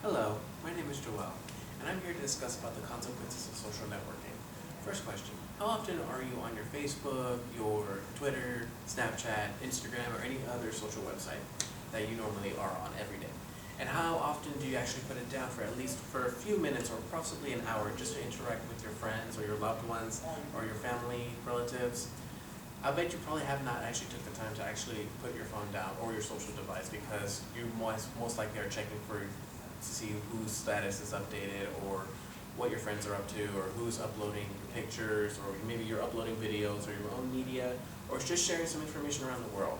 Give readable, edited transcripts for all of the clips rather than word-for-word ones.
Hello, my name is Joel, and I'm here to discuss about the consequences of social networking. First question, how often are you on your Facebook, your Twitter, Snapchat, Instagram, or any other social website that you normally are on every day? And how often do you actually put it down for at least for a few minutes or possibly an hour just to interact with your friends or your loved ones or your family, relatives? I bet you probably have not actually took the time to actually put your phone down or your social device because you most likely are checking to see whose status is updated or what your friends are up to or who's uploading pictures or maybe you're uploading videos or your own media or just sharing some information around the world.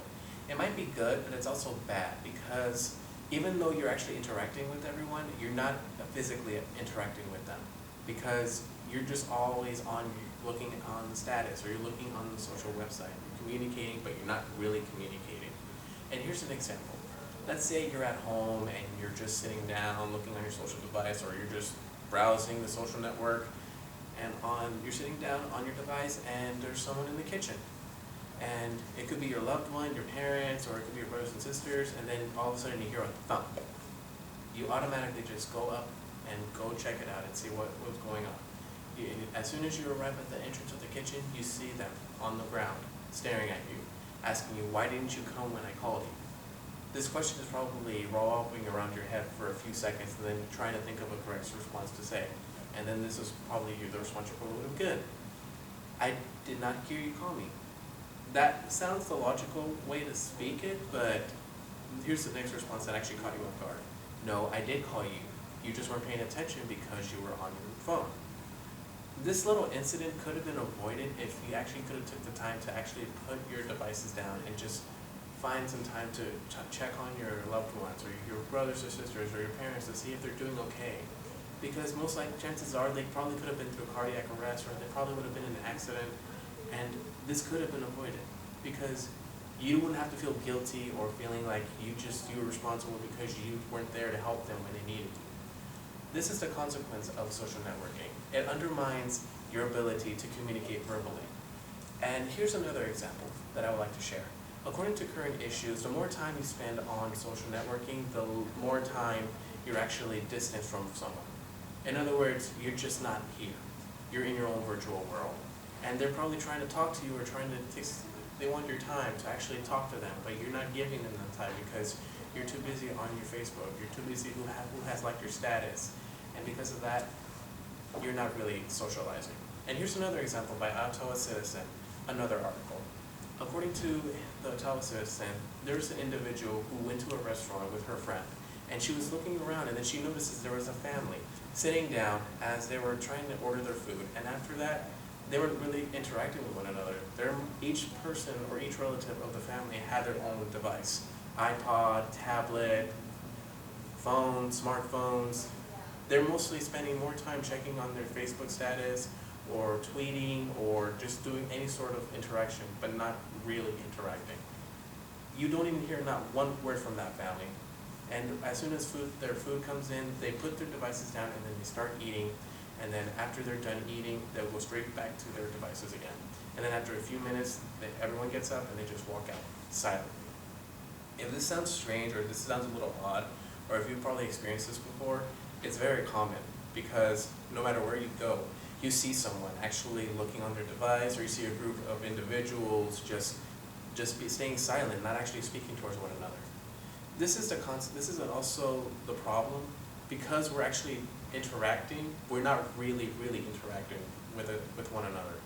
It might be good, but it's also bad because even though you're actually interacting with everyone, you're not physically interacting with them because you're just always looking on the status or you're looking on the social website. You're communicating, but you're not really communicating. And here's an example. Let's say you're at home and you're just sitting down looking on your social device or you're just browsing the social network and you're sitting down on your device and there's someone in the kitchen. And it could be your loved one, your parents, or it could be your brothers and sisters, and then all of a sudden you hear a thump. You automatically just go up and go check it out and see what's going on. As soon as you arrive at the entrance of the kitchen, you see them on the ground, staring at you, asking you, why didn't you come when I called you? This question is probably revolving around your head for a few seconds and then trying to think of a correct response to say. And then this is probably the response you're probably good. I did not hear you call me. That sounds the logical way to speak it, but here's the next response that actually caught you off guard. No, I did call you. You just weren't paying attention because you were on your phone. This little incident could have been avoided if you actually could have took the time to actually put your devices down and just find some time to check on your loved ones or your brothers or sisters or your parents to see if they're doing okay. Because most likely chances are they probably could have been through a cardiac arrest or they probably would have been in an accident, and this could have been avoided because you wouldn't have to feel guilty or feeling like you were responsible because you weren't there to help them when they needed you. This is the consequence of social networking. It undermines your ability to communicate verbally. And here's another example that I would like to share. According to current issues, the more time you spend on social networking, the more time you're actually distant from someone. In other words, you're just not here. You're in your own virtual world. And they're probably trying to talk to you or they want your time to actually talk to them, but you're not giving them that time because you're too busy on your Facebook. You're too busy who has liked your status. And because of that, you're not really socializing. And here's another example by Ottawa Citizen, another article. According to the Ottawa Citizen, there's an individual who went to a restaurant with her friend, and she was looking around, and then she notices there was a family sitting down as they were trying to order their food. And after that, they weren't really interacting with one another. Each person or each relative of the family had their own device. iPod, tablet, phones, smartphones. They're mostly spending more time checking on their Facebook status or tweeting or just doing any sort of interaction, but not really interacting. You don't even hear not one word from that family. And as soon as their food comes in, they put their devices down and then they start eating. And then after they're done eating, they'll go straight back to their devices again. And then after a few minutes, everyone gets up and they just walk out silently. If this sounds strange or this sounds a little odd, or if you've probably experienced this before, it's very common because no matter where you go, you see someone actually looking on their device, or you see a group of individuals just staying silent, not actually speaking towards one another. This is also the problem because we're actually interacting. We're not really interacting with one another,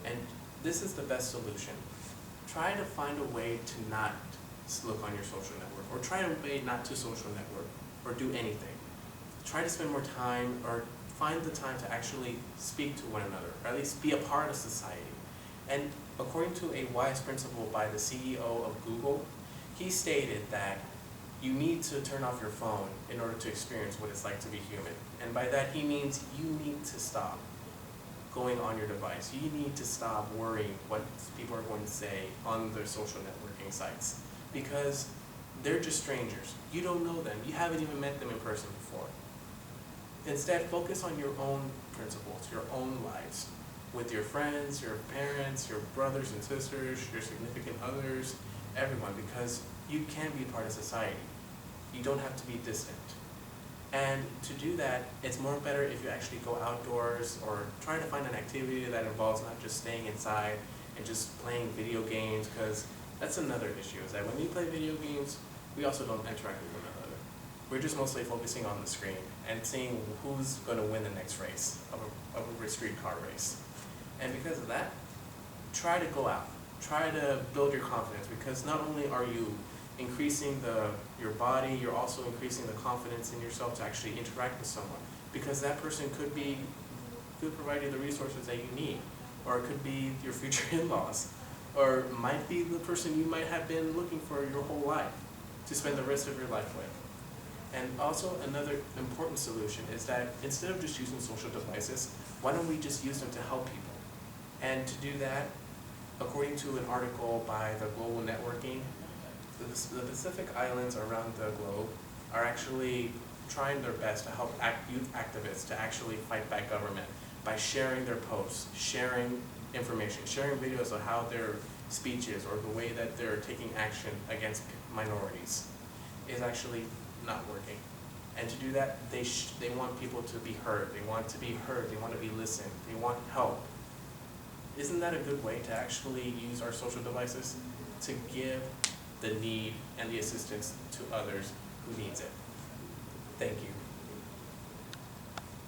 and this is the best solution. Try to find a way to not look on your social network, or try a way not to social network, or do anything. Try to spend more time, or find the time to actually speak to one another, or at least be a part of society. And according to a wise principle by the CEO of Google, he stated that you need to turn off your phone in order to experience what it's like to be human. And by that he means you need to stop going on your device. You need to stop worrying what people are going to say on their social networking sites because they're just strangers. You don't know them. You haven't even met them in person before. Instead, focus on your own principles, your own lives, with your friends, your parents, your brothers and sisters, your significant others, everyone, because you can be part of society. You don't have to be distant. And to do that, it's more better if you actually go outdoors or try to find an activity that involves not just staying inside and just playing video games, because that's another issue, is that when we play video games, we also don't interact with one another. We're just mostly focusing on the screen and seeing who's going to win the next race of a streetcar race. And because of that, try to go out. Try to build your confidence, because not only are you increasing your body, you're also increasing the confidence in yourself to actually interact with someone, because that person could provide you the resources that you need, or it could be your future in-laws, or might be the person you might have been looking for your whole life to spend the rest of your life with. And also another important solution is that instead of just using social devices, why don't we just use them to help people? And to do that, according to an article by the Global Networking, the Pacific Islands around the globe are actually trying their best to help youth activists to actually fight back government by sharing their posts, sharing information, sharing videos of how their speeches or the way that they're taking action against minorities is actually not working. And to do that, they want people to be heard. They want to be heard. They want to be listened. They want help. Isn't that a good way to actually use our social devices to give the need and the assistance to others who needs it? Thank you.